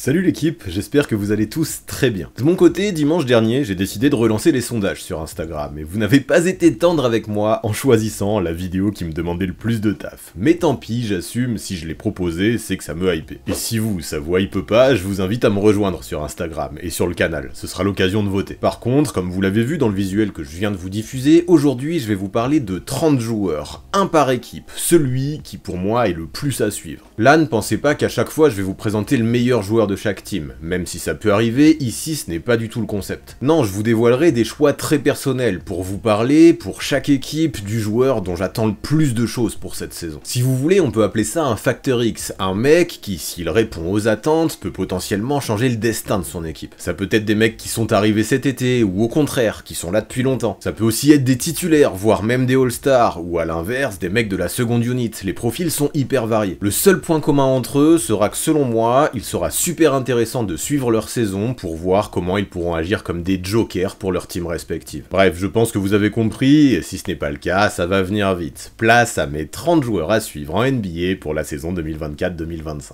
Salut l'équipe, j'espère que vous allez tous très bien. De mon côté, dimanche dernier, j'ai décidé de relancer les sondages sur Instagram, et vous n'avez pas été tendre avec moi en choisissant la vidéo qui me demandait le plus de taf. Mais tant pis, j'assume, si je l'ai proposé, c'est que ça me hypait. Et si vous, ça vous hype pas, je vous invite à me rejoindre sur Instagram, et sur le canal, ce sera l'occasion de voter. Par contre, comme vous l'avez vu dans le visuel que je viens de vous diffuser, aujourd'hui je vais vous parler de 30 joueurs, un par équipe, celui qui pour moi est le plus à suivre. Là, ne pensez pas qu'à chaque fois je vais vous présenter le meilleur joueur de chaque team, même si ça peut arriver, ici ce n'est pas du tout le concept. Non, je vous dévoilerai des choix très personnels pour vous parler, pour chaque équipe, du joueur dont j'attends le plus de choses pour cette saison. Si vous voulez, on peut appeler ça un facteur X, un mec qui, s'il répond aux attentes, peut potentiellement changer le destin de son équipe. Ça peut être des mecs qui sont arrivés cet été, ou au contraire, qui sont là depuis longtemps. Ça peut aussi être des titulaires, voire même des All-Stars, ou à l'inverse, des mecs de la seconde unit. Les profils sont hyper variés. Le seul point commun entre eux sera que selon moi, il sera super intéressant de suivre leur saison pour voir comment ils pourront agir comme des jokers pour leur team respective. Bref, je pense que vous avez compris, et si ce n'est pas le cas, ça va venir vite. Place à mes 30 joueurs à suivre en NBA pour la saison 2024-2025.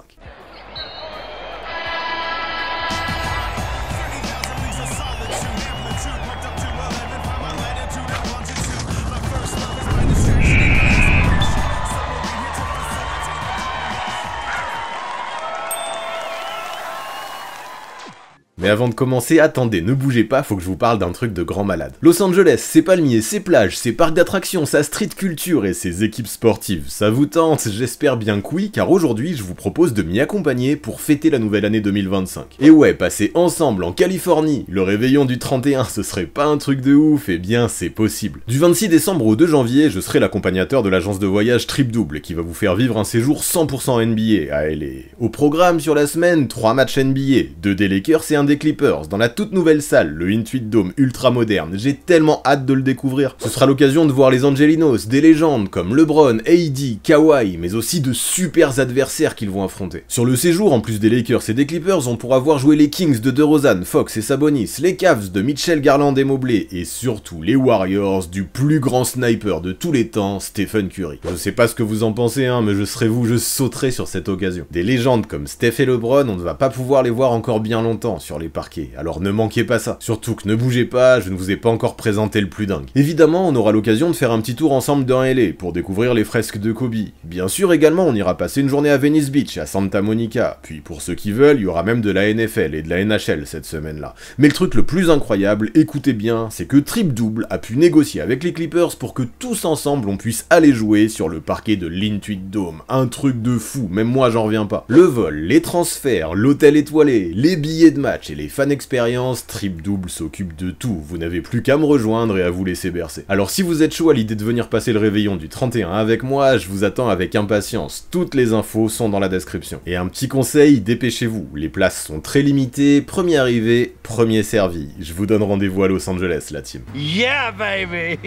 Mais avant de commencer, attendez, ne bougez pas, faut que je vous parle d'un truc de grand malade. Los Angeles, ses palmiers, ses plages, ses parcs d'attractions, sa street culture et ses équipes sportives, ça vous tente? J'espère bien que oui, car aujourd'hui je vous propose de m'y accompagner pour fêter la nouvelle année 2025. Et ouais, passer ensemble en Californie, le réveillon du 31, ce serait pas un truc de ouf? Eh bien, c'est possible. Du 26 décembre au 2 janvier, je serai l'accompagnateur de l'agence de voyage Trip Double, qui va vous faire vivre un séjour 100% NBA à LA. Au programme sur la semaine, 3 matchs NBA, 2 des Lakers et un des Clippers, dans la toute nouvelle salle, le Intuit Dome ultra moderne. J'ai tellement hâte de le découvrir. Ce sera l'occasion de voir les Angelinos, des légendes comme LeBron, AD, Kawhi, mais aussi de super adversaires qu'ils vont affronter. Sur le séjour, en plus des Lakers et des Clippers, on pourra voir jouer les Kings de DeRozan, Fox et Sabonis, les Cavs de Mitchell, Garland et Mobley, et surtout les Warriors du plus grand sniper de tous les temps, Stephen Curry. Je sais pas ce que vous en pensez, mais je serais vous, je sauterai sur cette occasion. Des légendes comme Steph et LeBron, on ne va pas pouvoir les voir encore bien longtemps sur les parquets, alors ne manquez pas ça. Surtout que ne bougez pas, je ne vous ai pas encore présenté le plus dingue. Évidemment, on aura l'occasion de faire un petit tour ensemble dans LA pour découvrir les fresques de Kobe. Bien sûr, également, on ira passer une journée à Venice Beach, à Santa Monica. Puis pour ceux qui veulent, il y aura même de la NFL et de la NHL cette semaine-là. Mais le truc le plus incroyable, écoutez bien, c'est que Trip Double a pu négocier avec les Clippers pour que tous ensemble on puisse aller jouer sur le parquet de l'Intuit Dome. Un truc de fou, même moi j'en reviens pas. Le vol, les transferts, l'hôtel étoilé, les billets de match et les fan expérience, Trip Double s'occupe de tout, vous n'avez plus qu'à me rejoindre et à vous laisser bercer. Alors si vous êtes chaud à l'idée de venir passer le réveillon du 31 avec moi, je vous attends avec impatience, toutes les infos sont dans la description. Et un petit conseil, dépêchez-vous, les places sont très limitées, premier arrivé, premier servi. Je vous donne rendez-vous à Los Angeles, la team. Yeah, baby!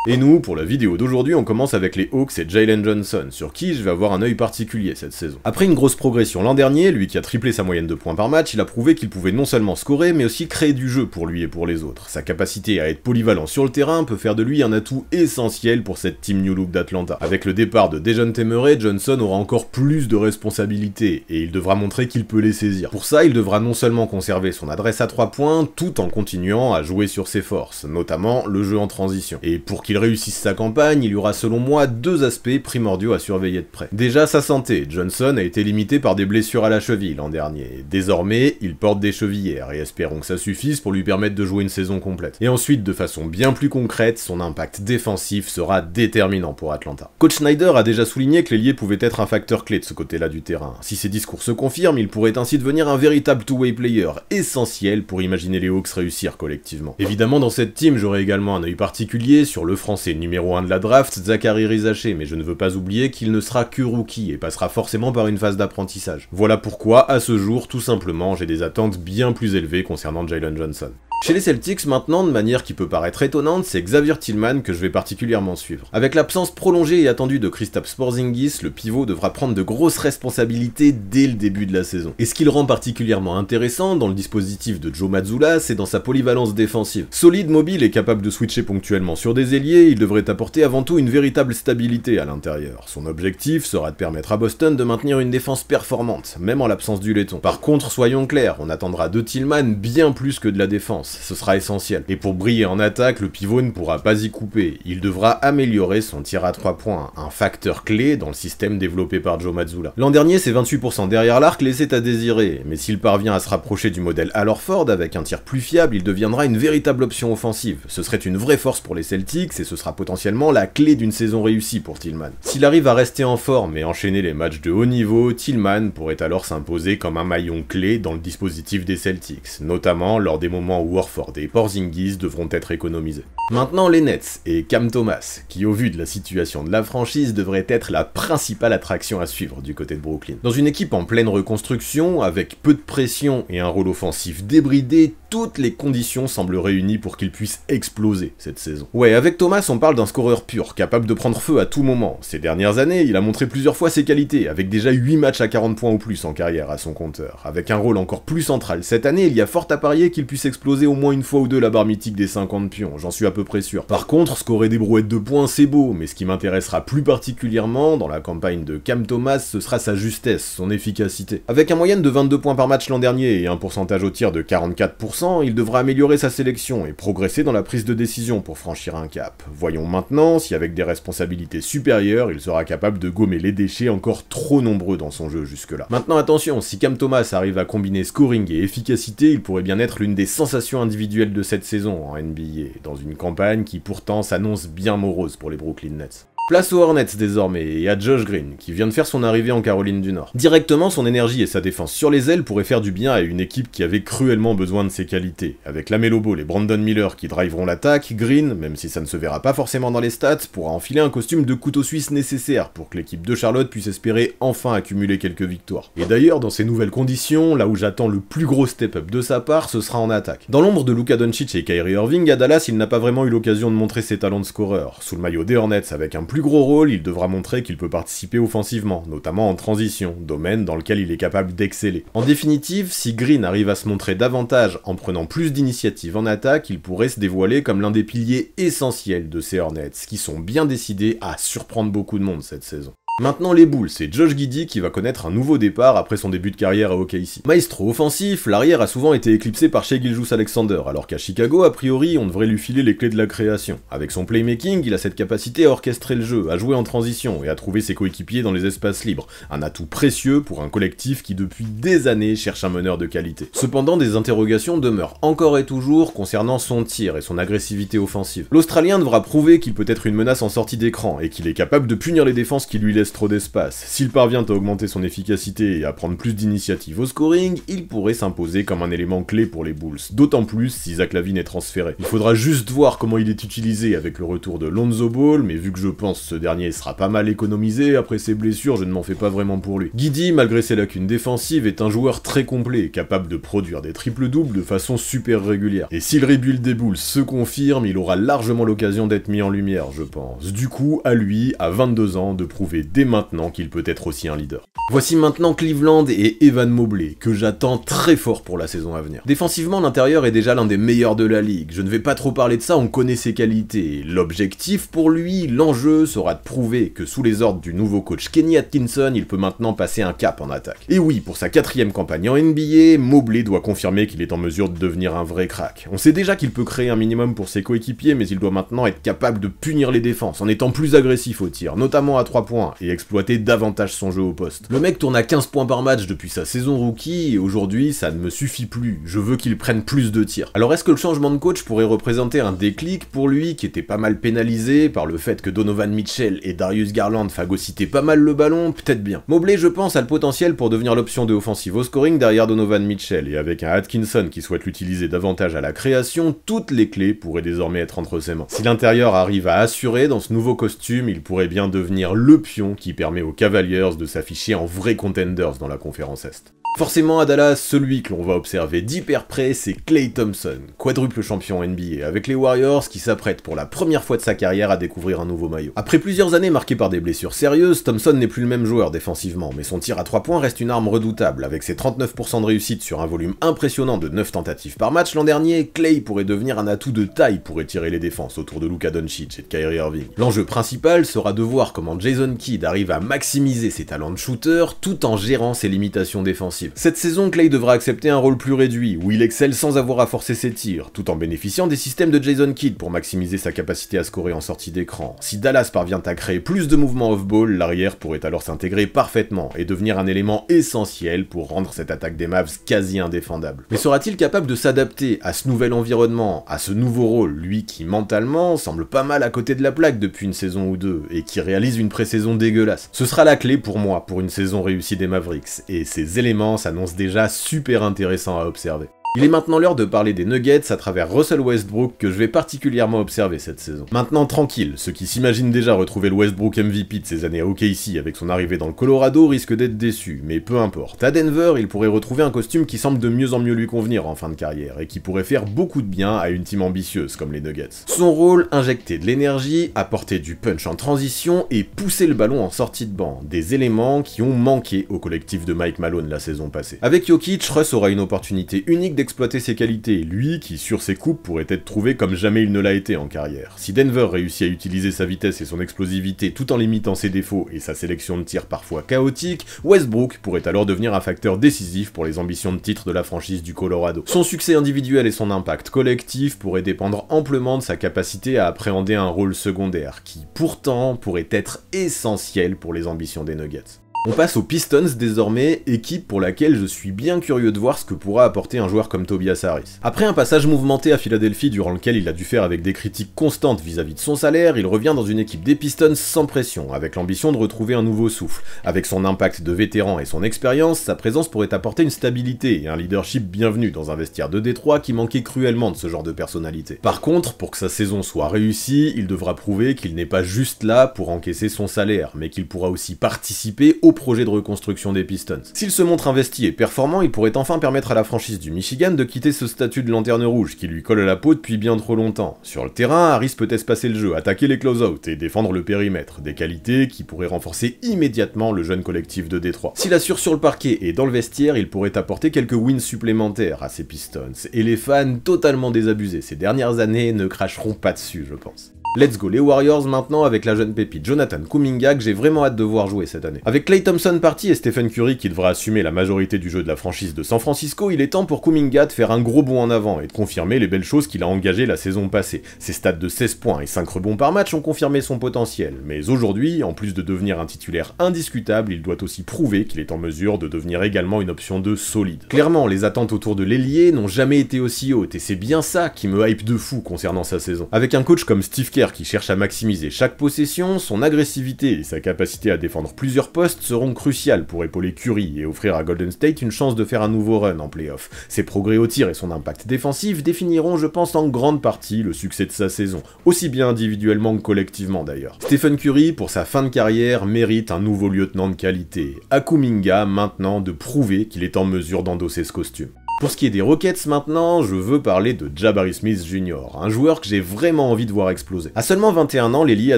Et nous, pour la vidéo d'aujourd'hui, on commence avec les Hawks et Jalen Johnson, sur qui je vais avoir un œil particulier cette saison. Après une grosse progression l'an dernier, lui qui a triplé sa moyenne de points par match, il a prouvé qu'il pouvait non seulement scorer, mais aussi créer du jeu pour lui et pour les autres. Sa capacité à être polyvalent sur le terrain peut faire de lui un atout essentiel pour cette team New Look d'Atlanta. Avec le départ de Dejounte Murray, Johnson aura encore plus de responsabilités, et il devra montrer qu'il peut les saisir. Pour ça, il devra non seulement conserver son adresse à 3 points, tout en continuant à jouer sur ses forces, notamment le jeu en transition. Et pour qu'il réussisse sa campagne, il y aura selon moi 2 aspects primordiaux à surveiller de près. Déjà sa santé, Johnson a été limité par des blessures à la cheville l'an dernier. Désormais, il porte des chevillères et espérons que ça suffise pour lui permettre de jouer une saison complète. Et ensuite, de façon bien plus concrète, son impact défensif sera déterminant pour Atlanta. Coach Snyder a déjà souligné que l'ailier pouvait être un facteur clé de ce côté-là du terrain. Si ses discours se confirment, il pourrait ainsi devenir un véritable two-way player, essentiel pour imaginer les Hawks réussir collectivement. Évidemment, dans cette team, j'aurai également un œil particulier sur le français numéro 1 de la draft, Zaccharie Rizaché, mais je ne veux pas oublier qu'il ne sera que rookie et passera forcément par une phase d'apprentissage. Voilà pourquoi, à ce jour, tout simplement, j'ai des attentes bien plus élevées concernant Jalen Johnson. Chez les Celtics maintenant, de manière qui peut paraître étonnante, c'est Xavier Tillman que je vais particulièrement suivre. Avec l'absence prolongée et attendue de Kristaps Porzingis, le pivot devra prendre de grosses responsabilités dès le début de la saison. Et ce qui le rend particulièrement intéressant dans le dispositif de Joe Mazzulla, c'est dans sa polyvalence défensive. Solide, mobile et capable de switcher ponctuellement sur des ailiers, il devrait apporter avant tout une véritable stabilité à l'intérieur. Son objectif sera de permettre à Boston de maintenir une défense performante, même en l'absence du laiton. Par contre, soyons clairs, on attendra de Tillman bien plus que de la défense. Ce sera essentiel. Et pour briller en attaque, le pivot ne pourra pas y couper. Il devra améliorer son tir à 3 points, un facteur clé dans le système développé par Joe Mazzulla. L'an dernier, ses 28% derrière l'arc laissaient à désirer, mais s'il parvient à se rapprocher du modèle Al Horford avec un tir plus fiable, il deviendra une véritable option offensive. Ce serait une vraie force pour les Celtics et ce sera potentiellement la clé d'une saison réussie pour Tillman. S'il arrive à rester en forme et enchaîner les matchs de haut niveau, Tillman pourrait alors s'imposer comme un maillon clé dans le dispositif des Celtics, notamment lors des moments où Horford et Porzingis devront être économisés. Maintenant les Nets et Cam Thomas, qui au vu de la situation de la franchise devrait être la principale attraction à suivre du côté de Brooklyn. Dans une équipe en pleine reconstruction, avec peu de pression et un rôle offensif débridé, toutes les conditions semblent réunies pour qu'il puisse exploser cette saison. Ouais, avec Thomas on parle d'un scoreur pur, capable de prendre feu à tout moment. Ces dernières années, il a montré plusieurs fois ses qualités, avec déjà 8 matchs à 40 points ou plus en carrière à son compteur. Avec un rôle encore plus central cette année, il y a fort à parier qu'il puisse exploser au moins une fois ou deux la barre mythique des 50 pions, j'en suis à peu près sûr. Par contre, scorer des brouettes de points c'est beau, mais ce qui m'intéressera plus particulièrement dans la campagne de Cam Thomas, ce sera sa justesse, son efficacité. Avec un moyenne de 22 points par match l'an dernier et un pourcentage au tir de 44%, il devra améliorer sa sélection et progresser dans la prise de décision pour franchir un cap. Voyons maintenant si avec des responsabilités supérieures, il sera capable de gommer les déchets encore trop nombreux dans son jeu jusque-là. Maintenant attention, si Cam Thomas arrive à combiner scoring et efficacité, il pourrait bien être l'une des sensations individuelles de cette saison en NBA, dans une campagne qui pourtant s'annonce bien morose pour les Brooklyn Nets. Place aux Hornets désormais, et à Josh Green, qui vient de faire son arrivée en Caroline du Nord. Directement, son énergie et sa défense sur les ailes pourraient faire du bien à une équipe qui avait cruellement besoin de ses qualités. Avec LaMelo Ball et Brandon Miller qui driveront l'attaque, Green, même si ça ne se verra pas forcément dans les stats, pourra enfiler un costume de couteau suisse nécessaire pour que l'équipe de Charlotte puisse espérer enfin accumuler quelques victoires. Et d'ailleurs, dans ces nouvelles conditions, là où j'attends le plus gros step-up de sa part, ce sera en attaque. Dans l'ombre de Luka Doncic et Kyrie Irving, à Dallas, il n'a pas vraiment eu l'occasion de montrer ses talents de scoreur. Sous le maillot des Hornets, avec un plus gros rôle, il devra montrer qu'il peut participer offensivement, notamment en transition, domaine dans lequel il est capable d'exceller. En définitive, si Green arrive à se montrer davantage en prenant plus d'initiative en attaque, il pourrait se dévoiler comme l'un des piliers essentiels de ces Hornets, qui sont bien décidés à surprendre beaucoup de monde cette saison. Maintenant les Bulls, c'est Josh Giddey qui va connaître un nouveau départ après son début de carrière à OKC. Maestro offensif, l'arrière a souvent été éclipsé par Shai Gilgeous-Alexander, alors qu'à Chicago, a priori, on devrait lui filer les clés de la création. Avec son playmaking, il a cette capacité à orchestrer le jeu, à jouer en transition et à trouver ses coéquipiers dans les espaces libres, un atout précieux pour un collectif qui depuis des années cherche un meneur de qualité. Cependant, des interrogations demeurent encore et toujours concernant son tir et son agressivité offensive. L'Australien devra prouver qu'il peut être une menace en sortie d'écran et qu'il est capable de punir les défenses qui lui laissent trop d'espace. S'il parvient à augmenter son efficacité et à prendre plus d'initiative au scoring, il pourrait s'imposer comme un élément clé pour les Bulls, d'autant plus si Zach LaVine est transféré. Il faudra juste voir comment il est utilisé avec le retour de Lonzo Ball, mais vu que je pense ce dernier sera pas mal économisé après ses blessures, je ne m'en fais pas vraiment pour lui. Giddey, malgré ses lacunes défensives, est un joueur très complet, capable de produire des triples-doubles de façon super régulière. Et si le rebuild des Bulls se confirme, il aura largement l'occasion d'être mis en lumière, je pense. Du coup, à lui, à 22 ans, de prouver dès maintenant qu'il peut être aussi un leader. Voici maintenant Cleveland et Evan Mobley, que j'attends très fort pour la saison à venir. Défensivement, l'intérieur est déjà l'un des meilleurs de la ligue. Je ne vais pas trop parler de ça, on connaît ses qualités. L'objectif pour lui, l'enjeu, sera de prouver que sous les ordres du nouveau coach Kenny Atkinson, il peut maintenant passer un cap en attaque. Et oui, pour sa 4e campagne en NBA, Mobley doit confirmer qu'il est en mesure de devenir un vrai crack. On sait déjà qu'il peut créer un minimum pour ses coéquipiers, mais il doit maintenant être capable de punir les défenses, en étant plus agressif au tir, notamment à 3 points, et exploiter davantage son jeu au poste. Le mec tourne à 15 points par match depuis sa saison rookie, et aujourd'hui, ça ne me suffit plus. Je veux qu'il prenne plus de tirs. Alors est-ce que le changement de coach pourrait représenter un déclic pour lui, qui était pas mal pénalisé par le fait que Donovan Mitchell et Darius Garland phagocytaient pas mal le ballon? Peut-être bien. Mobley, je pense, a le potentiel pour devenir l'option de offensive au scoring derrière Donovan Mitchell, et avec un Atkinson qui souhaite l'utiliser davantage à la création, toutes les clés pourraient désormais être entre ses mains. Si l'intérieur arrive à assurer dans ce nouveau costume, il pourrait bien devenir le pion qui permet aux Cavaliers de s'afficher en vrais contenders dans la conférence Est. Forcément à Dallas, celui que l'on va observer d'hyper près, c'est Klay Thompson, quadruple champion NBA, avec les Warriors qui s'apprêtent pour la première fois de sa carrière à découvrir un nouveau maillot. Après plusieurs années marquées par des blessures sérieuses, Thompson n'est plus le même joueur défensivement, mais son tir à 3 points reste une arme redoutable. Avec ses 39% de réussite sur un volume impressionnant de 9 tentatives par match l'an dernier, Klay pourrait devenir un atout de taille pour étirer les défenses autour de Luka Doncic et de Kyrie Irving. L'enjeu principal sera de voir comment Jason Kidd arrive à maximiser ses talents de shooter tout en gérant ses limitations défensives. Cette saison, Klay devra accepter un rôle plus réduit, où il excelle sans avoir à forcer ses tirs, tout en bénéficiant des systèmes de Jason Kidd pour maximiser sa capacité à scorer en sortie d'écran. Si Dallas parvient à créer plus de mouvements off-ball, l'arrière pourrait alors s'intégrer parfaitement et devenir un élément essentiel pour rendre cette attaque des Mavs quasi indéfendable. Mais sera-t-il capable de s'adapter à ce nouvel environnement, à ce nouveau rôle, lui qui mentalement semble pas mal à côté de la plaque depuis une saison ou deux, et qui réalise une pré-saison dégueulasse? Ce sera la clé pour moi pour une saison réussie des Mavericks, et ces éléments s'annoncent déjà super intéressants à observer. Il est maintenant l'heure de parler des Nuggets à travers Russell Westbrook que je vais particulièrement observer cette saison. Maintenant tranquille, ceux qui s'imaginent déjà retrouver le Westbrook MVP de ses années à OKC avec son arrivée dans le Colorado risquent d'être déçus, mais peu importe. À Denver, il pourrait retrouver un costume qui semble de mieux en mieux lui convenir en fin de carrière, et qui pourrait faire beaucoup de bien à une team ambitieuse comme les Nuggets. Son rôle, injecter de l'énergie, apporter du punch en transition et pousser le ballon en sortie de banc, des éléments qui ont manqué au collectif de Mike Malone la saison passée. Avec Jokic, Russ aura une opportunité unique d'exploiter ses qualités, lui qui sur ses coupes pourrait être trouvé comme jamais il ne l'a été en carrière. Si Denver réussit à utiliser sa vitesse et son explosivité tout en limitant ses défauts et sa sélection de tirs parfois chaotique, Westbrook pourrait alors devenir un facteur décisif pour les ambitions de titre de la franchise du Colorado. Son succès individuel et son impact collectif pourraient dépendre amplement de sa capacité à appréhender un rôle secondaire, qui pourtant pourrait être essentiel pour les ambitions des Nuggets. On passe aux Pistons désormais, équipe pour laquelle je suis bien curieux de voir ce que pourra apporter un joueur comme Tobias Harris. Après un passage mouvementé à Philadelphie durant lequel il a dû faire avec des critiques constantes vis-à-vis de son salaire, il revient dans une équipe des Pistons sans pression, avec l'ambition de retrouver un nouveau souffle. Avec son impact de vétéran et son expérience, sa présence pourrait apporter une stabilité et un leadership bienvenu dans un vestiaire de Détroit qui manquait cruellement de ce genre de personnalité. Par contre, pour que sa saison soit réussie, il devra prouver qu'il n'est pas juste là pour encaisser son salaire, mais qu'il pourra aussi participer au projet de reconstruction des Pistons. S'il se montre investi et performant, il pourrait enfin permettre à la franchise du Michigan de quitter ce statut de lanterne rouge qui lui colle à la peau depuis bien trop longtemps. Sur le terrain, Harris peut espacer le jeu, attaquer les close-out et défendre le périmètre, des qualités qui pourraient renforcer immédiatement le jeune collectif de Détroit. S'il assure sur le parquet et dans le vestiaire, il pourrait apporter quelques wins supplémentaires à ses Pistons, et les fans totalement désabusés ces dernières années ne cracheront pas dessus, je pense. Let's go les Warriors maintenant avec la jeune pépite Jonathan Kuminga que j'ai vraiment hâte de voir jouer cette année. Avec Klay Thompson parti et Stephen Curry qui devra assumer la majorité du jeu de la franchise de San Francisco, il est temps pour Kuminga de faire un gros bond en avant et de confirmer les belles choses qu'il a engagées la saison passée. Ses stats de 16 points et 5 rebonds par match ont confirmé son potentiel, mais aujourd'hui, en plus de devenir un titulaire indiscutable, il doit aussi prouver qu'il est en mesure de devenir également une option 2 solide. Clairement, les attentes autour de l'ailier n'ont jamais été aussi hautes et c'est bien ça qui me hype de fou concernant sa saison. Avec un coach comme Steve Kerr qui cherche à maximiser chaque possession, son agressivité et sa capacité à défendre plusieurs postes seront cruciales pour épauler Curry et offrir à Golden State une chance de faire un nouveau run en playoff. Ses progrès au tir et son impact défensif définiront, je pense, en grande partie le succès de sa saison, aussi bien individuellement que collectivement d'ailleurs. Stephen Curry, pour sa fin de carrière, mérite un nouveau lieutenant de qualité. À Kuminga, maintenant, de prouver qu'il est en mesure d'endosser ce costume. Pour ce qui est des Rockets maintenant, je veux parler de Jabari Smith Jr., un joueur que j'ai vraiment envie de voir exploser. À seulement 21 ans, l'ailier a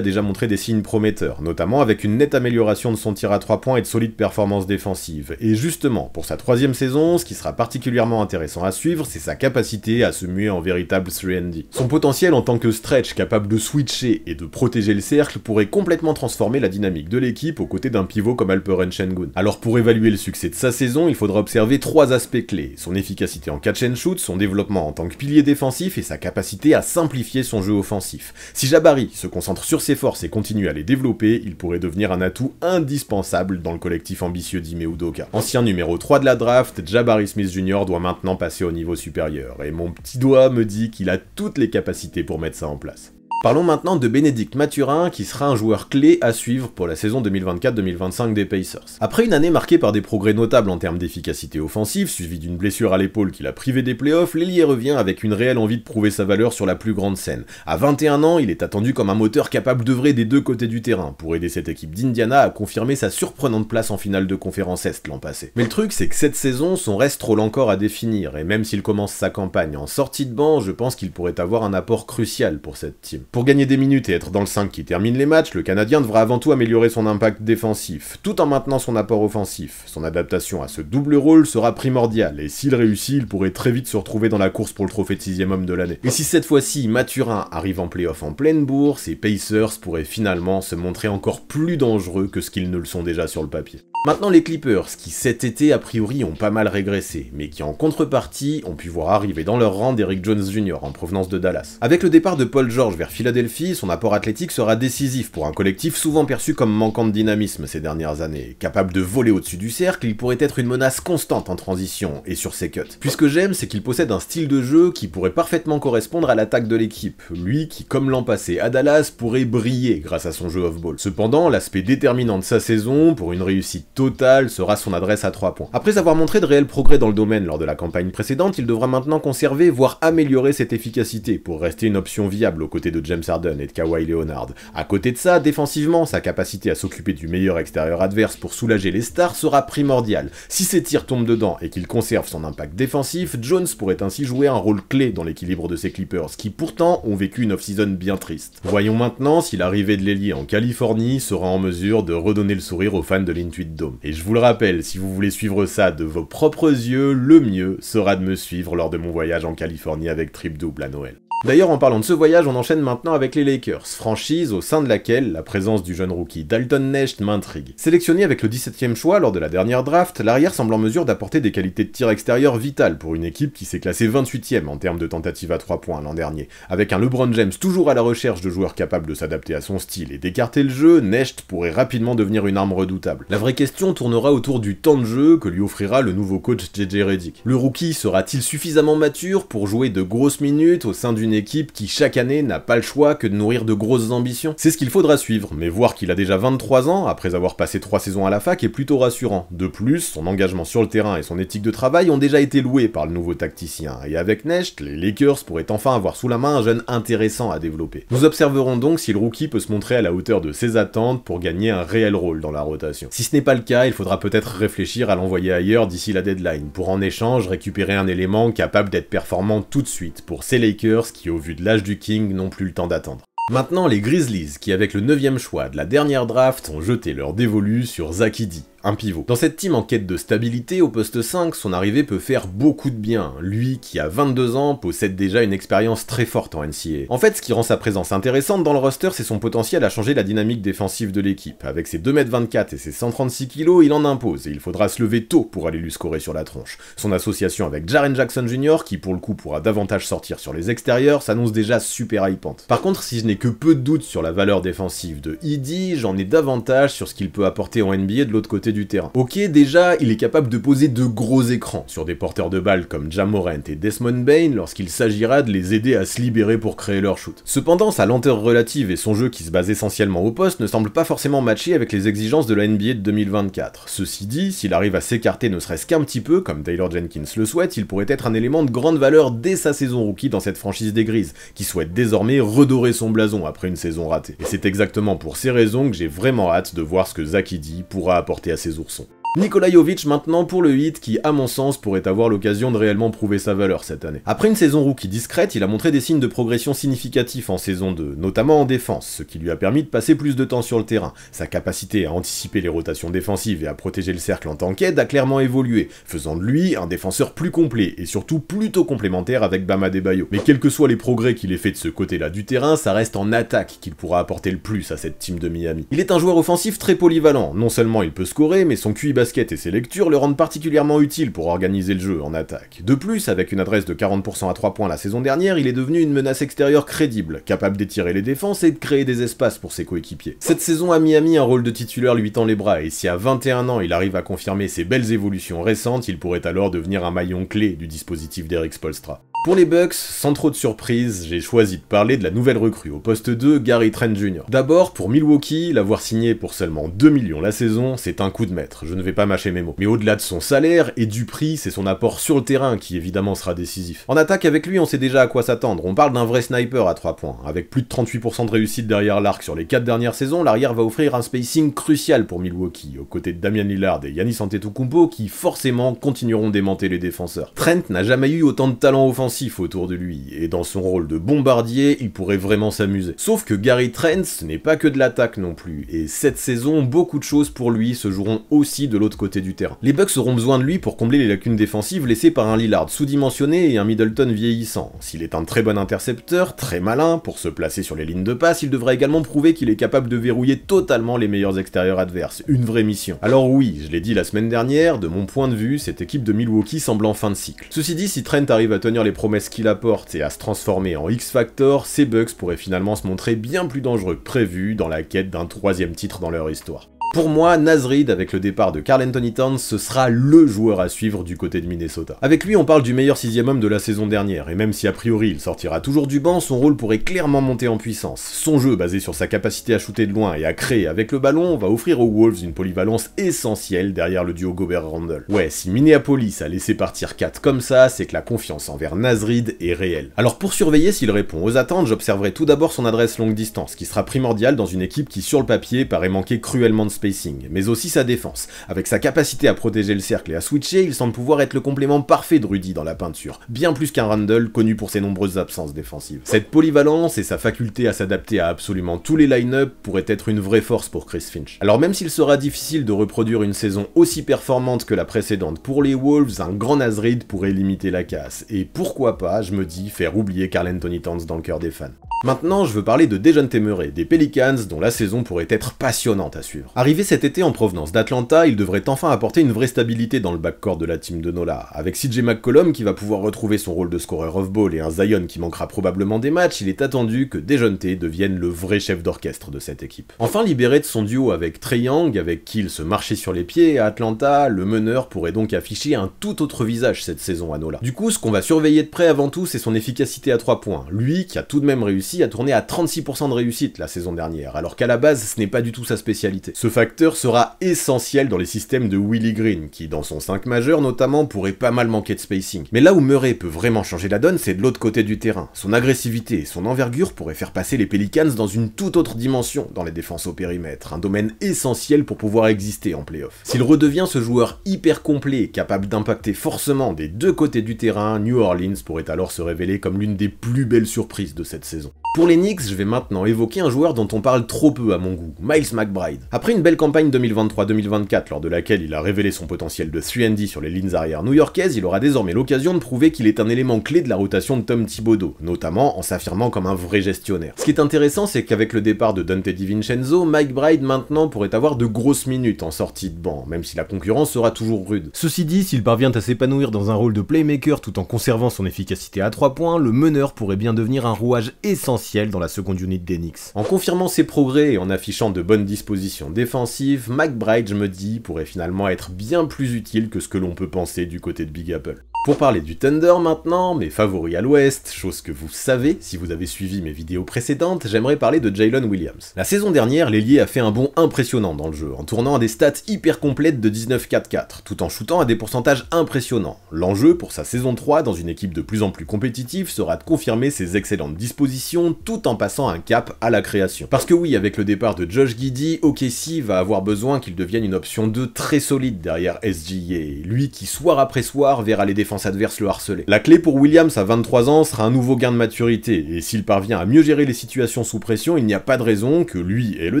déjà montré des signes prometteurs, notamment avec une nette amélioration de son tir à 3 points et de solides performances défensives. Et justement, pour sa 3e saison, ce qui sera particulièrement intéressant à suivre, c'est sa capacité à se muer en véritable 3&D. Son potentiel en tant que stretch capable de switcher et de protéger le cercle pourrait complètement transformer la dynamique de l'équipe aux côtés d'un pivot comme Alperen Sengun. Alors pour évaluer le succès de sa saison, il faudra observer 3 aspects clés: son efficacité en catch and shoot, son développement en tant que pilier défensif et sa capacité à simplifier son jeu offensif. Si Jabari se concentre sur ses forces et continue à les développer, il pourrait devenir un atout indispensable dans le collectif ambitieux d'Ime Udoka. Ancien numéro 3 de la draft, Jabari Smith Jr. doit maintenant passer au niveau supérieur, et mon petit doigt me dit qu'il a toutes les capacités pour mettre ça en place. Parlons maintenant de Bénédicte Mathurin, qui sera un joueur clé à suivre pour la saison 2024-2025 des Pacers. Après une année marquée par des progrès notables en termes d'efficacité offensive, suivie d'une blessure à l'épaule qui l'a privé des playoffs, l'ailier revient avec une réelle envie de prouver sa valeur sur la plus grande scène. À 21 ans, il est attendu comme un moteur capable d'œuvrer des deux côtés du terrain, pour aider cette équipe d'Indiana à confirmer sa surprenante place en finale de conférence Est l'an passé. Mais le truc, c'est que cette saison, son reste rôle encore à définir, et même s'il commence sa campagne en sortie de banc, je pense qu'il pourrait avoir un apport crucial pour cette team. Pour gagner des minutes et être dans le 5 qui termine les matchs, le Canadien devra avant tout améliorer son impact défensif, tout en maintenant son apport offensif. Son adaptation à ce double rôle sera primordiale, et s'il réussit, il pourrait très vite se retrouver dans la course pour le trophée de 6ème homme de l'année. Et si cette fois-ci, Mathurin arrive en play-off en pleine bourse, et Pacers pourraient finalement se montrer encore plus dangereux que ce qu'ils ne le sont déjà sur le papier. Maintenant les Clippers, qui cet été a priori ont pas mal régressé, mais qui en contrepartie ont pu voir arriver dans leur rang Derrick Jones Jr. en provenance de Dallas. Avec le départ de Paul George vers Philadelphie, son apport athlétique sera décisif pour un collectif souvent perçu comme manquant de dynamisme ces dernières années. Capable de voler au-dessus du cercle, il pourrait être une menace constante en transition et sur ses cuts. Puis ce que j'aime, c'est qu'il possède un style de jeu qui pourrait parfaitement correspondre à l'attaque de l'équipe, lui qui, comme l'an passé à Dallas, pourrait briller grâce à son jeu off-ball. Cependant, l'aspect déterminant de sa saison, pour une réussite totale, sera son adresse à 3 points. Après avoir montré de réels progrès dans le domaine lors de la campagne précédente, il devra maintenant conserver, voire améliorer cette efficacité pour rester une option viable aux côtés de James Harden et de Kawhi Leonard. À côté de ça, défensivement, sa capacité à s'occuper du meilleur extérieur adverse pour soulager les stars sera primordiale. Si ses tirs tombent dedans et qu'il conserve son impact défensif, Jones pourrait ainsi jouer un rôle clé dans l'équilibre de ses Clippers, qui pourtant ont vécu une off-season bien triste. Voyons maintenant si l'arrivée de l'ailier en Californie sera en mesure de redonner le sourire aux fans de l'Intuit Dome. Et je vous le rappelle, si vous voulez suivre ça de vos propres yeux, le mieux sera de me suivre lors de mon voyage en Californie avec Trip Double à Noël. D'ailleurs, en parlant de ce voyage, on enchaîne maintenant avec les Lakers, franchise au sein de laquelle la présence du jeune rookie Dalton Knecht m'intrigue. Sélectionné avec le 17ème choix lors de la dernière draft, l'arrière semble en mesure d'apporter des qualités de tir extérieur vitales pour une équipe qui s'est classée 28ème en termes de tentatives à 3 points l'an dernier. Avec un LeBron James toujours à la recherche de joueurs capables de s'adapter à son style et d'écarter le jeu, Knecht pourrait rapidement devenir une arme redoutable. La vraie question tournera autour du temps de jeu que lui offrira le nouveau coach JJ Redick. Le rookie sera-t-il suffisamment mature pour jouer de grosses minutes au sein d'une équipe qui chaque année n'a pas le choix que de nourrir de grosses ambitions? C'est ce qu'il faudra suivre, mais voir qu'il a déjà 23 ans, après avoir passé 3 saisons à la fac, est plutôt rassurant. De plus, son engagement sur le terrain et son éthique de travail ont déjà été loués par le nouveau tacticien, et avec Knecht, les Lakers pourraient enfin avoir sous la main un jeune intéressant à développer. Nous observerons donc si le rookie peut se montrer à la hauteur de ses attentes pour gagner un réel rôle dans la rotation. Si ce n'est pas le cas, il faudra peut-être réfléchir à l'envoyer ailleurs d'ici la deadline, pour en échange récupérer un élément capable d'être performant tout de suite pour ces Lakers qui, au vu de l'âge du King, n'ont plus le temps d'attendre. Maintenant les Grizzlies, qui avec le 9ème choix de la dernière draft ont jeté leur dévolu sur Zach Edey, un pivot. Dans cette team en quête de stabilité au poste 5, son arrivée peut faire beaucoup de bien, lui qui à 22 ans possède déjà une expérience très forte en NCAA. En fait, ce qui rend sa présence intéressante dans le roster, c'est son potentiel à changer la dynamique défensive de l'équipe. Avec ses 2m24 et ses 136 kg, il en impose, et il faudra se lever tôt pour aller lui scorer sur la tronche. Son association avec Jaren Jackson Jr., qui pour le coup pourra davantage sortir sur les extérieurs, s'annonce déjà super hypante. Par contre, si je n'ai que peu de doutes sur la valeur défensive de Edey, j'en ai davantage sur ce qu'il peut apporter en NBA de l'autre côté du terrain. Ok, déjà, il est capable de poser de gros écrans sur des porteurs de balles comme Ja Morant et Desmond Bane lorsqu'il s'agira de les aider à se libérer pour créer leur shoot. Cependant, sa lenteur relative et son jeu qui se base essentiellement au poste ne semblent pas forcément matcher avec les exigences de la NBA de 2024. Ceci dit, s'il arrive à s'écarter ne serait-ce qu'un petit peu, comme Taylor Jenkins le souhaite, il pourrait être un élément de grande valeur dès sa saison rookie dans cette franchise des Grises, qui souhaite désormais redorer son blason après une saison ratée. Et c'est exactement pour ces raisons que j'ai vraiment hâte de voir ce que Zach Edey pourra apporter à ses oursons. Nikola Jovic maintenant pour le Heat qui, à mon sens, pourrait avoir l'occasion de réellement prouver sa valeur cette année. Après une saison rookie discrète, il a montré des signes de progression significatifs en saison 2, notamment en défense, ce qui lui a permis de passer plus de temps sur le terrain. Sa capacité à anticiper les rotations défensives et à protéger le cercle en tant qu'aide a clairement évolué, faisant de lui un défenseur plus complet et surtout plutôt complémentaire avec Bam Adebayo. Mais quels que soient les progrès qu'il ait fait de ce côté-là du terrain, ça reste en attaque qu'il pourra apporter le plus à cette team de Miami. Il est un joueur offensif très polyvalent, non seulement il peut scorer, mais son QI basket et ses lectures le rendent particulièrement utile pour organiser le jeu en attaque. De plus, avec une adresse de 40% à 3 points la saison dernière, il est devenu une menace extérieure crédible, capable d'étirer les défenses et de créer des espaces pour ses coéquipiers. Cette saison à Miami, un rôle de titulaire lui tend les bras, et si à 21 ans il arrive à confirmer ses belles évolutions récentes, il pourrait alors devenir un maillon clé du dispositif d'Eric Spoelstra. Pour les Bucks, sans trop de surprise, j'ai choisi de parler de la nouvelle recrue au poste 2, Gary Trent Jr. D'abord, pour Milwaukee, l'avoir signé pour seulement 2 millions la saison, c'est un coup de maître, je ne vais pas mâcher mes mots. Mais au-delà de son salaire et du prix, c'est son apport sur le terrain qui évidemment sera décisif. En attaque avec lui, on sait déjà à quoi s'attendre, on parle d'un vrai sniper à 3 points. Avec plus de 38% de réussite derrière l'arc sur les 4 dernières saisons, l'arrière va offrir un spacing crucial pour Milwaukee, aux côtés de Damian Lillard et Giannis Antetokounmpo qui forcément continueront d'aimanter les défenseurs. Trent n'a jamais eu autant de talent offensif autour de lui, et dans son rôle de bombardier, il pourrait vraiment s'amuser. Sauf que Gary Trent, ce n'est pas que de l'attaque non plus, et cette saison, beaucoup de choses pour lui se joueront aussi de l'autre côté du terrain. Les Bucks auront besoin de lui pour combler les lacunes défensives laissées par un Lillard sous-dimensionné et un Middleton vieillissant. S'il est un très bon intercepteur, très malin, pour se placer sur les lignes de passe, il devra également prouver qu'il est capable de verrouiller totalement les meilleurs extérieurs adverses, une vraie mission. Alors oui, je l'ai dit la semaine dernière, de mon point de vue, cette équipe de Milwaukee semble en fin de cycle. Ceci dit, si Trent arrive à tenir les promesses qu'il apporte et à se transformer en X-Factor, ces Bucks pourraient finalement se montrer bien plus dangereux que prévu dans la quête d'un 3e titre dans leur histoire. Pour moi, Naz Reid, avec le départ de Karl Anthony Towns, ce sera LE joueur à suivre du côté de Minnesota. Avec lui, on parle du meilleur 6e homme de la saison dernière, et même si a priori il sortira toujours du banc, son rôle pourrait clairement monter en puissance. Son jeu, basé sur sa capacité à shooter de loin et à créer avec le ballon, va offrir aux Wolves une polyvalence essentielle derrière le duo Gobert-Randle. Ouais, si Minneapolis a laissé partir Kat comme ça, c'est que la confiance envers Naz Reid est réelle. Alors pour surveiller s'il répond aux attentes, j'observerai tout d'abord son adresse longue distance, qui sera primordiale dans une équipe qui sur le papier paraît manquer cruellement de spacing, mais aussi sa défense. Avec sa capacité à protéger le cercle et à switcher, il semble pouvoir être le complément parfait de Rudy dans la peinture, bien plus qu'un Randle connu pour ses nombreuses absences défensives. Cette polyvalence et sa faculté à s'adapter à absolument tous les line-up pourraient être une vraie force pour Chris Finch. Alors même s'il sera difficile de reproduire une saison aussi performante que la précédente pour les Wolves, un grand Naz Reid pourrait limiter la casse, et pourquoi pas, je me dis, faire oublier Karl Anthony Towns dans le cœur des fans. Maintenant, je veux parler de Dejounte Murray, des Pelicans, dont la saison pourrait être passionnante à suivre. Arrivé cet été en provenance d'Atlanta, il devrait enfin apporter une vraie stabilité dans le backcourt de la team de Nola. Avec CJ McCollum qui va pouvoir retrouver son rôle de scoreur off-ball et un Zion qui manquera probablement des matchs, il est attendu que Dejounte devienne le vrai chef d'orchestre de cette équipe. Enfin libéré de son duo avec Trae Young, avec qui il se marchait sur les pieds à Atlanta, le meneur pourrait donc afficher un tout autre visage cette saison à Nola. Du coup, ce qu'on va surveiller de près avant tout, c'est son efficacité à 3 points. Lui, qui a tout de même réussi à tourner à 36% de réussite la saison dernière, alors qu'à la base, ce n'est pas du tout sa spécialité. Ce facteur sera essentiel dans les systèmes de Willie Green, qui dans son 5 majeur notamment pourrait pas mal manquer de spacing. Mais là où Murray peut vraiment changer la donne, c'est de l'autre côté du terrain. Son agressivité et son envergure pourraient faire passer les Pelicans dans une toute autre dimension dans les défenses au périmètre, un domaine essentiel pour pouvoir exister en playoff. S'il redevient ce joueur hyper complet, capable d'impacter forcément des deux côtés du terrain, New Orleans pourrait alors se révéler comme l'une des plus belles surprises de cette saison. Pour les Knicks, je vais maintenant évoquer un joueur dont on parle trop peu à mon goût, Miles McBride. Après une belle campagne 2023-2024 lors de laquelle il a révélé son potentiel de 3&D sur les lignes arrière new-yorkaises, il aura désormais l'occasion de prouver qu'il est un élément clé de la rotation de Tom Thibodeau, notamment en s'affirmant comme un vrai gestionnaire. Ce qui est intéressant, c'est qu'avec le départ de Dante DiVincenzo, McBride maintenant pourrait avoir de grosses minutes en sortie de banc, même si la concurrence sera toujours rude. Ceci dit, s'il parvient à s'épanouir dans un rôle de playmaker tout en conservant son efficacité à 3 points, le meneur pourrait bien devenir un rouage essentiel dans la seconde unité des Knicks. En confirmant ses progrès et en affichant de bonnes dispositions défensives, McBride, je me dis, pourrait finalement être bien plus utile que ce que l'on peut penser du côté de Big Apple. Pour parler du Thunder maintenant, mes favoris à l'ouest, chose que vous savez si vous avez suivi mes vidéos précédentes, j'aimerais parler de Jalen Williams. La saison dernière, l'ailier a fait un bond impressionnant dans le jeu, en tournant à des stats hyper complètes de 19-4-4, tout en shootant à des pourcentages impressionnants. L'enjeu pour sa saison 3, dans une équipe de plus en plus compétitive, sera de confirmer ses excellentes dispositions tout en passant un cap à la création. Parce que oui, avec le départ de Josh Giddey, OKC va avoir besoin qu'il devienne une option 2 très solide derrière SGA, lui qui soir après soir verra les défense adverse le harceler. La clé pour Williams à 23 ans sera un nouveau gain de maturité, et s'il parvient à mieux gérer les situations sous pression, il n'y a pas de raison que lui et le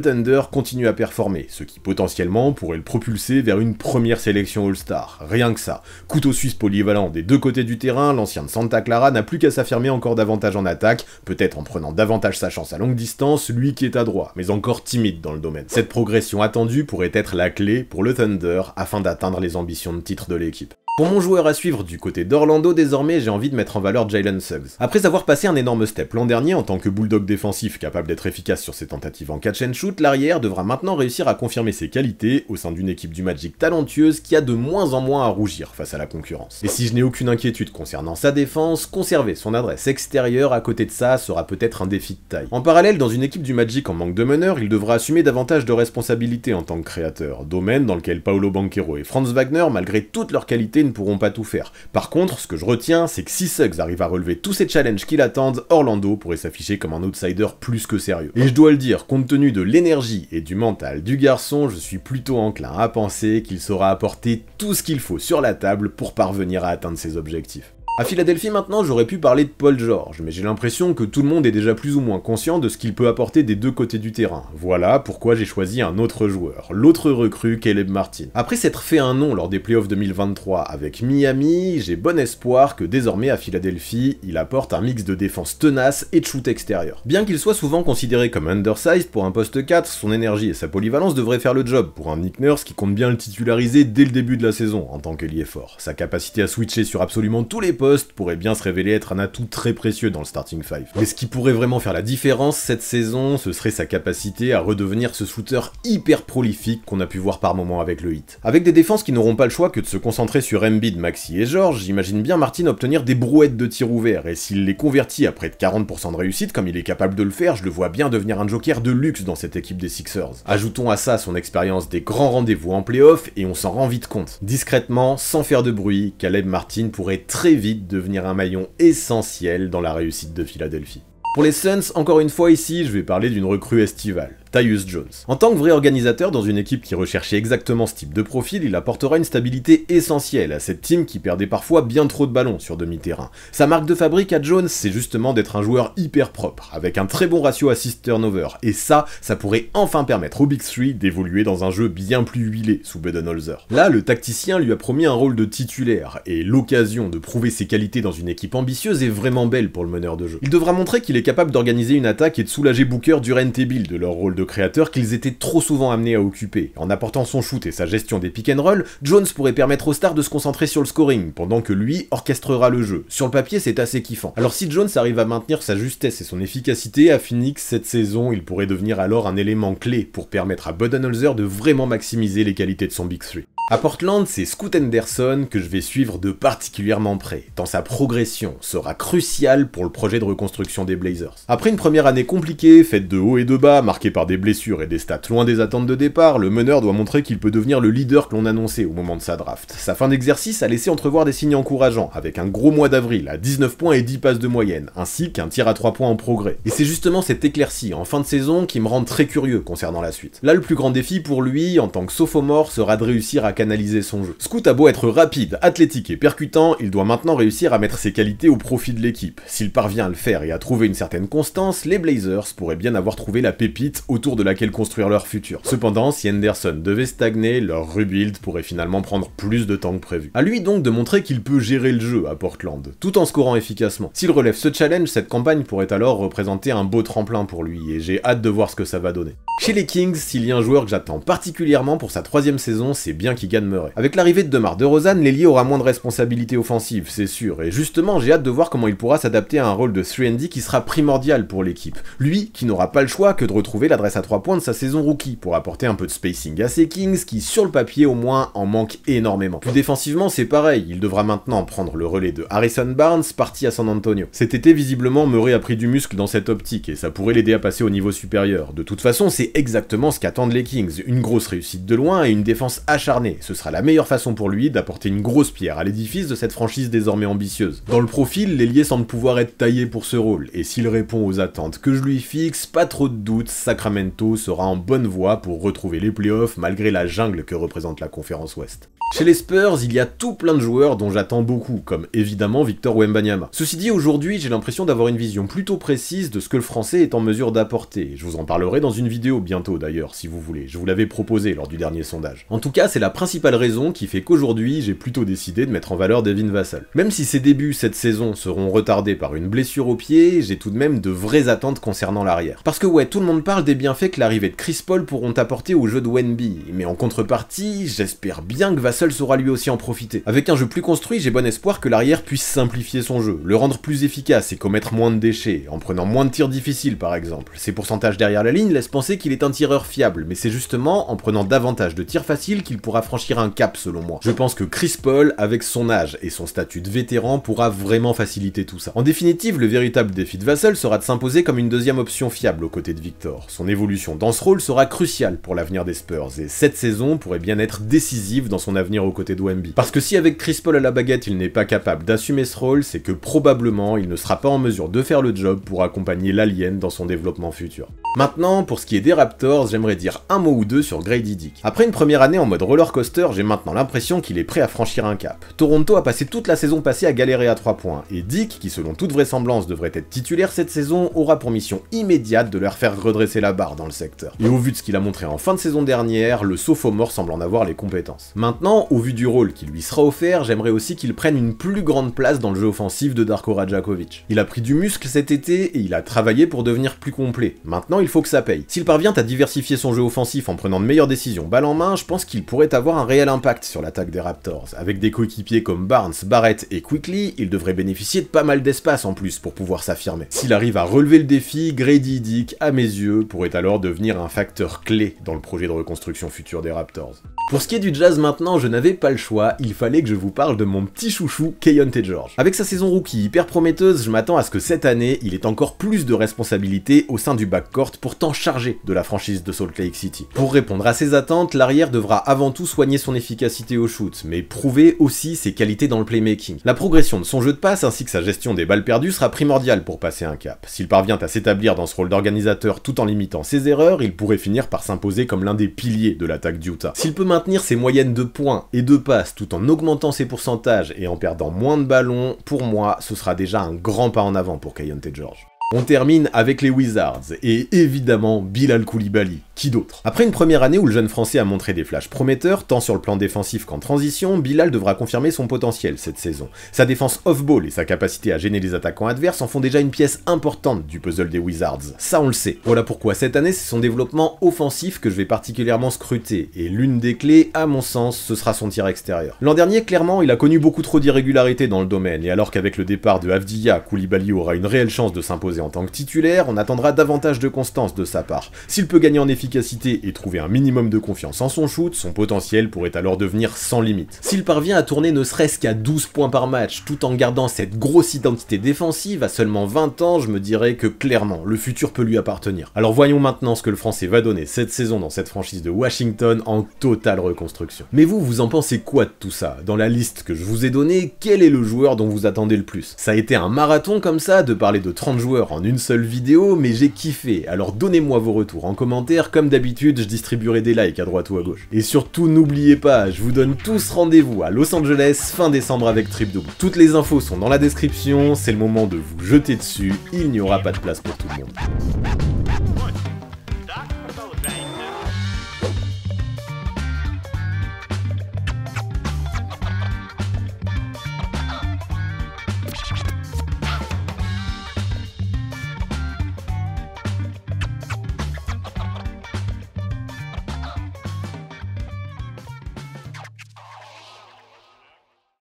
Thunder continuent à performer, ce qui potentiellement pourrait le propulser vers une première sélection All-Star. Rien que ça. Couteau suisse polyvalent des deux côtés du terrain, l'ancien de Santa Clara n'a plus qu'à s'affirmer encore davantage en attaque, peut-être en prenant davantage sa chance à longue distance, lui qui est adroit, mais encore timide dans le domaine. Cette progression attendue pourrait être la clé pour le Thunder afin d'atteindre les ambitions de titre de l'équipe. Pour mon joueur à suivre du côté d'Orlando, désormais, j'ai envie de mettre en valeur Jalen Suggs. Après avoir passé un énorme step l'an dernier en tant que bulldog défensif capable d'être efficace sur ses tentatives en catch and shoot, l'arrière devra maintenant réussir à confirmer ses qualités au sein d'une équipe du Magic talentueuse qui a de moins en moins à rougir face à la concurrence. Et si je n'ai aucune inquiétude concernant sa défense, conserver son adresse extérieure à côté de ça sera peut-être un défi de taille. En parallèle, dans une équipe du Magic en manque de meneur, il devra assumer davantage de responsabilités en tant que créateur, domaine dans lequel Paolo Banchero et Franz Wagner, malgré toutes leurs qualités, ne pourront pas tout faire. Par contre, ce que je retiens, c'est que si Suggs arrive à relever tous ces challenges qui l'attendent, Orlando pourrait s'afficher comme un outsider plus que sérieux. Et je dois le dire, compte tenu de l'énergie et du mental du garçon, je suis plutôt enclin à penser qu'il saura apporter tout ce qu'il faut sur la table pour parvenir à atteindre ses objectifs. À Philadelphie maintenant, j'aurais pu parler de Paul George, mais j'ai l'impression que tout le monde est déjà plus ou moins conscient de ce qu'il peut apporter des deux côtés du terrain. Voilà pourquoi j'ai choisi un autre joueur, l'autre recrue Caleb Martin. Après s'être fait un nom lors des playoffs 2023 avec Miami, j'ai bon espoir que désormais à Philadelphie, il apporte un mix de défense tenace et de shoot extérieur. Bien qu'il soit souvent considéré comme undersized pour un poste 4, son énergie et sa polyvalence devraient faire le job pour un Nick Nurse qui compte bien le titulariser dès le début de la saison en tant qu'ailier fort. Sa capacité à switcher sur absolument tous les postes pourrait bien se révéler être un atout très précieux dans le starting 5. Mais ce qui pourrait vraiment faire la différence cette saison, ce serait sa capacité à redevenir ce shooter hyper prolifique qu'on a pu voir par moments avec le Heat. Avec des défenses qui n'auront pas le choix que de se concentrer sur Embiid, Maxey et George, j'imagine bien Martin obtenir des brouettes de tirs ouverts, et s'il les convertit à près de 40% de réussite comme il est capable de le faire, je le vois bien devenir un joker de luxe dans cette équipe des Sixers. Ajoutons à ça son expérience des grands rendez-vous en playoff, et on s'en rend vite compte. Discrètement, sans faire de bruit, Caleb Martin pourrait très vite devenir un maillon essentiel dans la réussite de Philadelphie. Pour les Suns, encore une fois ici, je vais parler d'une recrue estivale. Tyus Jones. En tant que vrai organisateur dans une équipe qui recherchait exactement ce type de profil, il apportera une stabilité essentielle à cette team qui perdait parfois bien trop de ballons sur demi-terrain. Sa marque de fabrique à Jones, c'est justement d'être un joueur hyper propre, avec un très bon ratio assist-turnover, et ça pourrait enfin permettre au Big Three d'évoluer dans un jeu bien plus huilé sous Budenholzer. Là, le tacticien lui a promis un rôle de titulaire, et l'occasion de prouver ses qualités dans une équipe ambitieuse est vraiment belle pour le meneur de jeu. Il devra montrer qu'il est capable d'organiser une attaque et de soulager Booker, Durant et Bill de leur rôle de créateurs qu'ils étaient trop souvent amenés à occuper. En apportant son shoot et sa gestion des pick and roll, Jones pourrait permettre aux stars de se concentrer sur le scoring, pendant que lui orchestrera le jeu. Sur le papier, c'est assez kiffant. Alors si Jones arrive à maintenir sa justesse et son efficacité, à Phoenix cette saison, il pourrait devenir alors un élément clé pour permettre à Budenholzer de vraiment maximiser les qualités de son Big Three. À Portland, c'est Scoot Henderson que je vais suivre de particulièrement près, tant sa progression sera cruciale pour le projet de reconstruction des Blazers. Après une première année compliquée, faite de hauts et de bas, marquée par des blessures et des stats loin des attentes de départ, le meneur doit montrer qu'il peut devenir le leader que l'on annonçait au moment de sa draft. Sa fin d'exercice a laissé entrevoir des signes encourageants, avec un gros mois d'avril à 19 points et 10 passes de moyenne, ainsi qu'un tir à 3 points en progrès. Et c'est justement cette éclaircie en fin de saison qui me rend très curieux concernant la suite. Là, le plus grand défi pour lui, en tant que sophomore, sera de réussir à canaliser son jeu. Scoot a beau être rapide, athlétique et percutant, il doit maintenant réussir à mettre ses qualités au profit de l'équipe. S'il parvient à le faire et à trouver une certaine constance, les Blazers pourraient bien avoir trouvé la pépite autour de laquelle construire leur futur. Cependant, si Henderson devait stagner, leur rebuild pourrait finalement prendre plus de temps que prévu. À lui donc de montrer qu'il peut gérer le jeu à Portland, tout en scorant efficacement. S'il relève ce challenge, cette campagne pourrait alors représenter un beau tremplin pour lui, et j'ai hâte de voir ce que ça va donner. Chez les Kings, s'il y a un joueur que j'attends particulièrement pour sa 3e saison, c'est bien Keegan Murray. Avec l'arrivée de DeMar DeRozan, l'ailier aura moins de responsabilités offensives, c'est sûr, et justement j'ai hâte de voir comment il pourra s'adapter à un rôle de 3&D qui sera primordial pour l'équipe. Lui, qui n'aura pas le choix que de retrouver l'adresse à 3 points de sa saison rookie, pour apporter un peu de spacing à ses Kings, qui sur le papier au moins en manquent énormément. Plus défensivement c'est pareil, il devra maintenant prendre le relais de Harrison Barnes, parti à San Antonio. Cet été visiblement Murray a pris du muscle dans cette optique, et ça pourrait l'aider à passer au niveau supérieur. De toute façon c'est exactement ce qu'attendent les Kings, une grosse réussite de loin et une défense acharnée. Ce sera la meilleure façon pour lui d'apporter une grosse pierre à l'édifice de cette franchise désormais ambitieuse. Dans le profil, l'ailier semble pouvoir être taillé pour ce rôle, et s'il répond aux attentes que je lui fixe, pas trop de doute, Sacramento sera en bonne voie pour retrouver les playoffs malgré la jungle que représente la conférence Ouest. Chez les Spurs, il y a tout plein de joueurs dont j'attends beaucoup, comme évidemment Victor Wembanyama. Ceci dit, aujourd'hui, j'ai l'impression d'avoir une vision plutôt précise de ce que le français est en mesure d'apporter. Je vous en parlerai dans une vidéo bientôt d'ailleurs, si vous voulez. Je vous l'avais proposé lors du dernier sondage. En tout cas, c'est la principale raison qui fait qu'aujourd'hui, j'ai plutôt décidé de mettre en valeur Devin Vassell. Même si ses débuts cette saison seront retardés par une blessure au pied, j'ai tout de même de vraies attentes concernant l'arrière. Parce que ouais, tout le monde parle des bienfaits que l'arrivée de Chris Paul pourront apporter au jeu de Wemby, mais en contrepartie, j'espère bien que Vassell saura lui aussi en profiter. Avec un jeu plus construit, j'ai bon espoir que l'arrière puisse simplifier son jeu, le rendre plus efficace et commettre moins de déchets, en prenant moins de tirs difficiles par exemple. Ses pourcentages derrière la ligne laissent penser qu'il est un tireur fiable, mais c'est justement en prenant davantage de tirs faciles qu'il pourra franchir un cap selon moi. Je pense que Chris Paul, avec son âge et son statut de vétéran, pourra vraiment faciliter tout ça. En définitive, le véritable défi de Vassell sera de s'imposer comme une deuxième option fiable aux côtés de Victor. Son évolution dans ce rôle sera cruciale pour l'avenir des Spurs, et cette saison pourrait bien être décisive dans son avenir aux côtés de Wemby. Parce que si avec Chris Paul à la baguette il n'est pas capable d'assumer ce rôle, c'est que probablement il ne sera pas en mesure de faire le job pour accompagner l'alien dans son développement futur. Maintenant, pour ce qui est des Raptors, j'aimerais dire un mot ou deux sur Grady Dick. Après une première année en mode roller coaster, j'ai maintenant l'impression qu'il est prêt à franchir un cap. Toronto a passé toute la saison passée à galérer à 3 points, et Dick, qui selon toute vraisemblance devrait être titulaire cette saison, aura pour mission immédiate de leur faire redresser la barre dans le secteur. Et au vu de ce qu'il a montré en fin de saison dernière, le sophomore semble en avoir les compétences. Maintenant, au vu du rôle qui lui sera offert, j'aimerais aussi qu'il prenne une plus grande place dans le jeu offensif de Darko Rajakovic. Il a pris du muscle cet été et il a travaillé pour devenir plus complet. Maintenant, il faut que ça paye. S'il parvient à diversifier son jeu offensif en prenant de meilleures décisions balle en main, je pense qu'il pourrait avoir un réel impact sur l'attaque des Raptors. Avec des coéquipiers comme Barnes, Barrett et Quickley, il devrait bénéficier de pas mal d'espace en plus pour pouvoir s'affirmer. S'il arrive à relever le défi, Grady Dick, à mes yeux, pourrait alors devenir un facteur clé dans le projet de reconstruction future des Raptors. Pour ce qui est du Jazz maintenant, je n'avais pas le choix, il fallait que je vous parle de mon petit chouchou, Keyonte George. Avec sa saison rookie hyper prometteuse, je m'attends à ce que cette année, il ait encore plus de responsabilités au sein du backcourt pourtant chargé de la franchise de Salt Lake City. Pour répondre à ces attentes, l'arrière devra avant tout soigner son efficacité au shoot, mais prouver aussi ses qualités dans le playmaking. La progression de son jeu de passe ainsi que sa gestion des balles perdues sera primordiale pour passer un cap. S'il parvient à s'établir dans ce rôle d'organisateur tout en limitant ses erreurs, il pourrait finir par s'imposer comme l'un des piliers de l'attaque d'Utah. S'il peut maintenir ses moyennes de points et de passes tout en augmentant ses pourcentages et en perdant moins de ballons, pour moi, ce sera déjà un grand pas en avant pour Keyonte George. On termine avec les Wizards, et évidemment Bilal Coulibaly, qui d'autre? Après une première année où le jeune français a montré des flashs prometteurs, tant sur le plan défensif qu'en transition, Bilal devra confirmer son potentiel cette saison. Sa défense off-ball et sa capacité à gêner les attaquants adverses en font déjà une pièce importante du puzzle des Wizards, ça on le sait. Voilà pourquoi cette année c'est son développement offensif que je vais particulièrement scruter, et l'une des clés, à mon sens, ce sera son tir extérieur. L'an dernier, clairement, il a connu beaucoup trop d'irrégularités dans le domaine, et alors qu'avec le départ de Avdija, Coulibaly aura une réelle chance de s'imposer en tant que titulaire, on attendra davantage de constance de sa part. S'il peut gagner en efficacité et trouver un minimum de confiance en son shoot, son potentiel pourrait alors devenir sans limite. S'il parvient à tourner ne serait-ce qu'à 12 points par match, tout en gardant cette grosse identité défensive, à seulement 20 ans, je me dirais que clairement, le futur peut lui appartenir. Alors voyons maintenant ce que le français va donner cette saison dans cette franchise de Washington en totale reconstruction. Mais vous en pensez quoi de tout ça? Dans la liste que je vous ai donnée, quel est le joueur dont vous attendez le plus? Ça a été un marathon comme ça, de parler de 30 joueurs en une seule vidéo, mais j'ai kiffé, alors donnez-moi vos retours en commentaire, comme d'habitude je distribuerai des likes à droite ou à gauche. Et surtout n'oubliez pas, je vous donne tous rendez-vous à Los Angeles fin décembre avec Trip Double. Toutes les infos sont dans la description, c'est le moment de vous jeter dessus, il n'y aura pas de place pour tout le monde.